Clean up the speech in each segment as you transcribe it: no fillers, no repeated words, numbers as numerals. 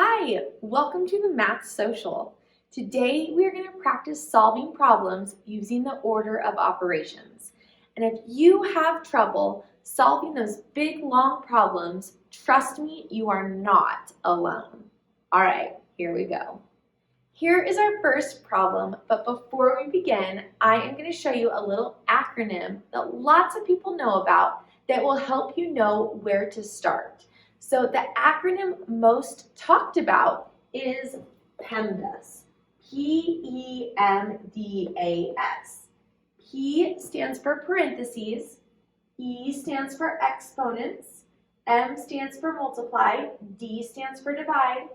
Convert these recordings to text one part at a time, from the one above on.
Hi, welcome to the Math Social. Today we are going to practice solving problems using the order of operations. And if you have trouble solving those big long problems, trust me, you are not alone. All right, here we go. Here is our first problem, but before we begin, I am going to show you a little acronym that lots of people know about that will help you know where to start. So the acronym most talked about is PEMDAS, P-E-M-D-A-S. P stands for parentheses, E stands for exponents, M stands for multiply, D stands for divide,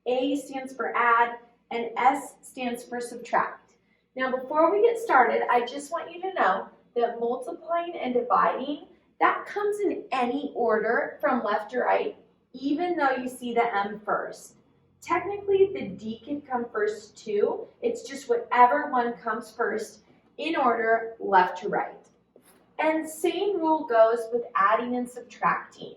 A stands for add, and S stands for subtract. Now before we get started, I just want you to know that multiplying and dividing, that comes in any order from left to right, even though you see the M first. Technically, the D can come first too. It's just whatever one comes first in order left to right. And same rule goes with adding and subtracting.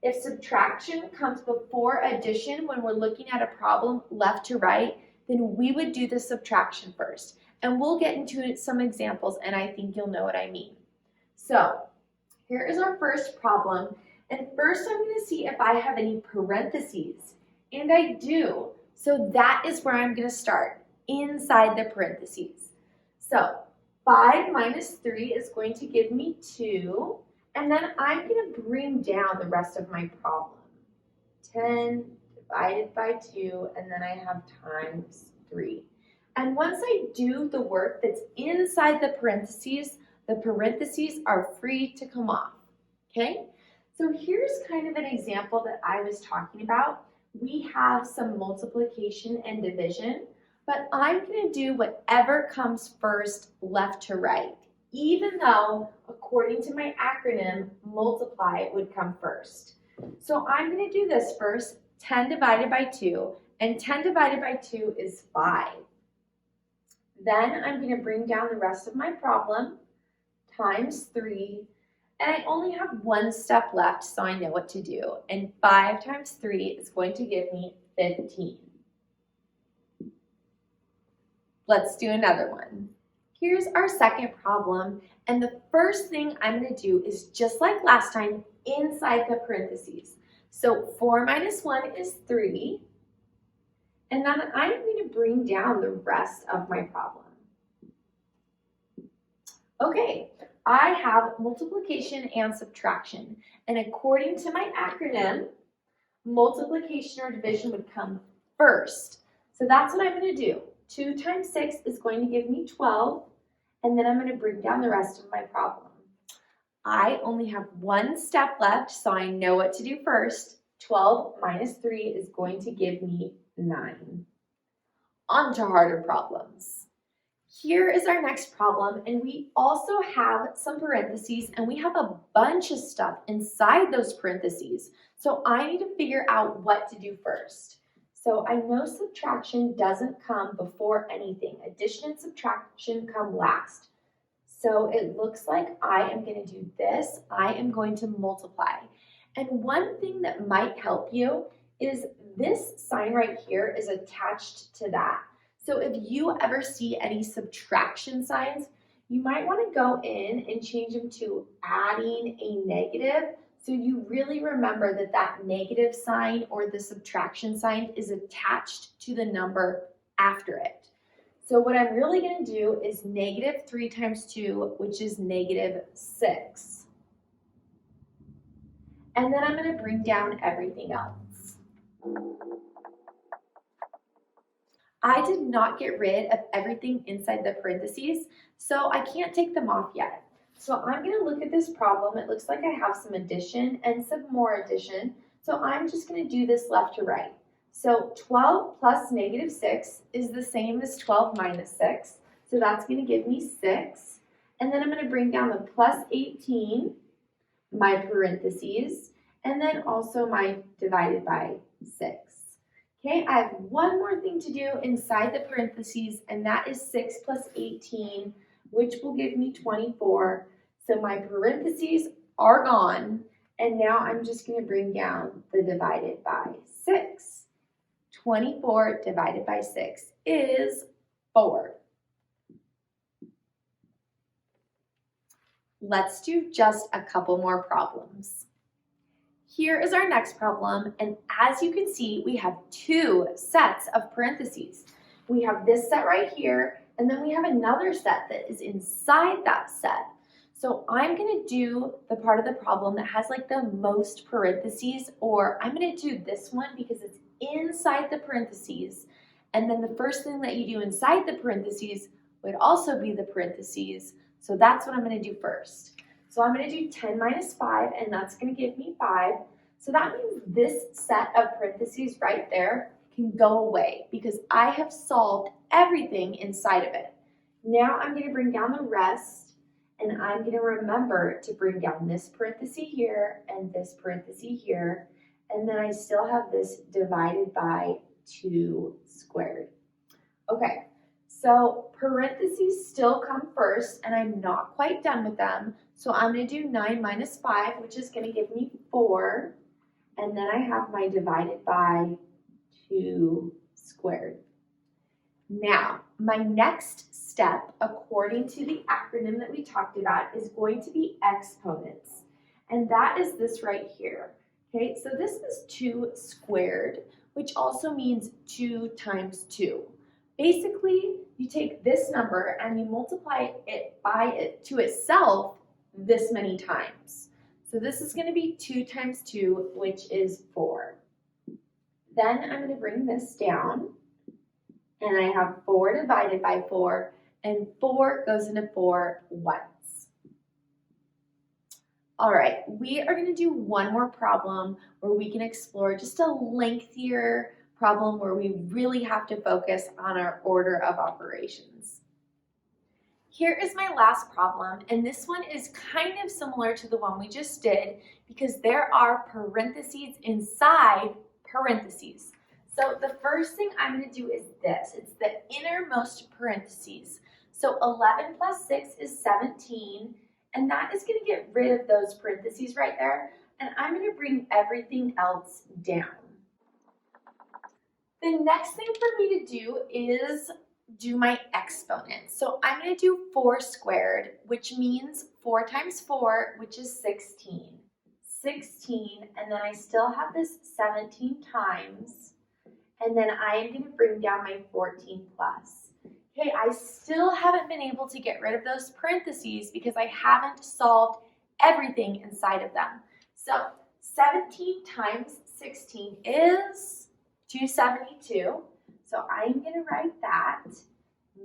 If subtraction comes before addition when we're looking at a problem left to right, then we would do the subtraction first. And we'll get into some examples and I think you'll know what I mean. So here is our first problem. And first I'm going to see if I have any parentheses. And I do. So that is where I'm going to start, inside the parentheses. So 5 minus 3 is going to give me 2. And then I'm going to bring down the rest of my problem. 10 divided by 2, and then I have times 3. And once I do the work that's inside the parentheses are free to come off, okay? So here's kind of an example that I was talking about. We have some multiplication and division, but I'm going to do whatever comes first left to right, even though, according to my acronym, multiply would come first. So I'm going to do this first, 10 divided by 2, and 10 divided by 2 is 5. Then I'm going to bring down the rest of my problem, times 3, and I only have one step left, so I know what to do. And 5 times 3 is going to give me 15. Let's do another one. Here's our second problem, and the first thing I'm going to do is just like last time, inside the parentheses. So 4 minus 1 is 3, and then I'm going to bring down the rest of my problem. Okay, I have multiplication and subtraction, and according to my acronym, multiplication or division would come first. So that's what I'm going to do. 2 times 6 is going to give me 12, and then I'm going to bring down the rest of my problem. I only have one step left, so I know what to do first. 12 minus 3 is going to give me 9. On to harder problems. Here is our next problem, and we also have some parentheses, and we have a bunch of stuff inside those parentheses. So I need to figure out what to do first. So I know subtraction doesn't come before anything. Addition and subtraction come last. So it looks like I am going to do this. I am going to multiply. And one thing that might help you is this sign right here is attached to that. So if you ever see any subtraction signs, you might want to go in and change them to adding a negative. So you really remember that that negative sign or the subtraction sign is attached to the number after it. So what I'm really going to do is negative 3 times 2, which is negative 6. And then I'm going to bring down everything else. I did not get rid of everything inside the parentheses, so I can't take them off yet. So I'm going to look at this problem. It looks like I have some addition and some more addition. So I'm just going to do this left to right. So 12 plus negative 6 is the same as 12 minus 6. So that's going to give me 6. And then I'm going to bring down the plus 18, my parentheses, and then also my divided by 6. Okay, I have one more thing to do inside the parentheses, and that is 6 plus 18, which will give me 24. So my parentheses are gone, and now I'm just going to bring down the divided by 6. 24 divided by 6 is 4. Let's do just a couple more problems. Here is our next problem, and as you can see, we have 2 sets of parentheses. We have this set right here, and then we have another set that is inside that set. So I'm going to do the part of the problem that has like the most parentheses, or I'm going to do this one because it's inside the parentheses. And then the first thing that you do inside the parentheses would also be the parentheses. So that's what I'm going to do first. So I'm going to do 10 minus 5, and that's going to give me 5. So that means this set of parentheses right there can go away because I have solved everything inside of it. Now I'm going to bring down the rest, and I'm going to remember to bring down this parenthesis here and this parenthesis here, and then I still have this divided by 2 squared. Okay, so parentheses still come first, and I'm not quite done with them. So I'm going to do 9 minus 5, which is going to give me 4, and then I have my divided by 2 squared. Now, my next step, according to the acronym that we talked about, is going to be exponents. And that is this right here. Okay, so this is 2 squared, which also means 2 times 2. Basically, you take this number and you multiply it by it to itself this many times. So this is going to be 2 times 2, which is 4. Then I'm going to bring this down, and I have 4 divided by 4, and 4 goes into 4 once. All right, we are going to do one more problem where we can explore just a lengthier problem where we really have to focus on our order of operations. Here is my last problem, and this one is kind of similar to the one we just did because there are parentheses inside parentheses. So the first thing I'm going to do is this. It's the innermost parentheses. So 11 plus 6 is 17, and that is going to get rid of those parentheses right there, and I'm going to bring everything else down. The next thing for me to do is do my exponents. So I'm going to do 4 squared, which means 4 times 4, which is 16. 16, and then I still have this 17 times, and then I am going to bring down my 14 plus. Okay, I still haven't been able to get rid of those parentheses because I haven't solved everything inside of them. So 17 times 16 is 272. So I'm going to write that.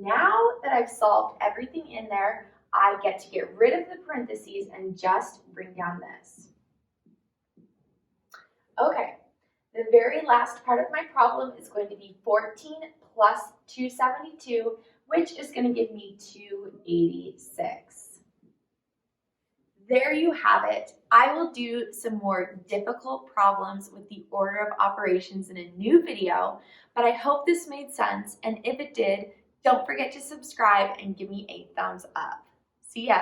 Now that I've solved everything in there, I get to get rid of the parentheses and just bring down this. Okay, the very last part of my problem is going to be 14 plus 272, which is going to give me 286. There you have it. I will do some more difficult problems with the order of operations in a new video, but I hope this made sense, and if it did, don't forget to subscribe and give me a thumbs up. See ya!